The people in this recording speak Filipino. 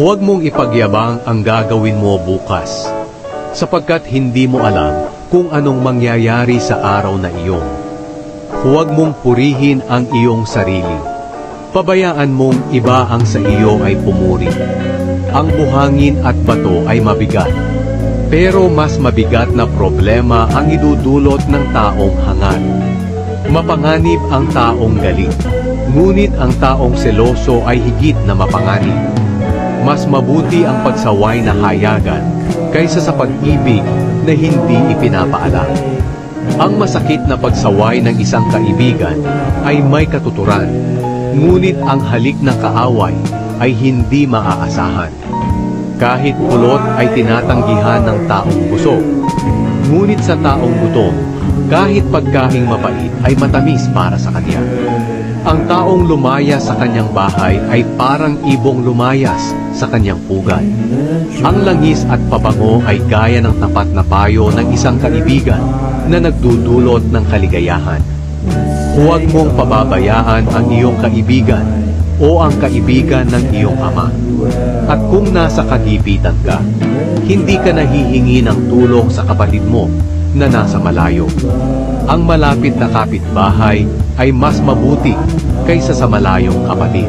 Huwag mong ipagyabang ang gagawin mo bukas, sapagkat hindi mo alam kung anong mangyayari sa araw na iyon. Huwag mong purihin ang iyong sarili. Pabayaan mong iba ang sa iyo ay pumuri. Ang buhangin at bato ay mabigat, pero mas mabigat na problema ang idudulot ng taong hangat. Mapanganib ang taong galit, ngunit ang taong seloso ay higit na mapanganib. Mas mabuti ang pagsaway na hayagan kaysa sa pag-ibig na hindi ipinapaalam. Ang masakit na pagsaway ng isang kaibigan ay may katuturan, ngunit ang halik ng kaaway ay hindi maaasahan. Kahit kulot ay tinatanggihan ng taong busog, ngunit sa taong gutom, kahit pagkaing mapait ay matamis para sa kanya. Ang taong lumaya sa kanyang bahay ay parang ibong lumayas sa kanyang pugad. Ang langis at pabango ay gaya ng tapat na payo ng isang kaibigan na nagdudulot ng kaligayahan. Huwag mong pababayaan ang iyong kaibigan o ang kaibigan ng iyong ama. At kung nasa kagipitan ka, hindi ka nahihingi ng tulong sa kapatid mo na nasa malayo. Ang malapit na kapitbahay ay mas mabuti kaysa sa malayong kapatid.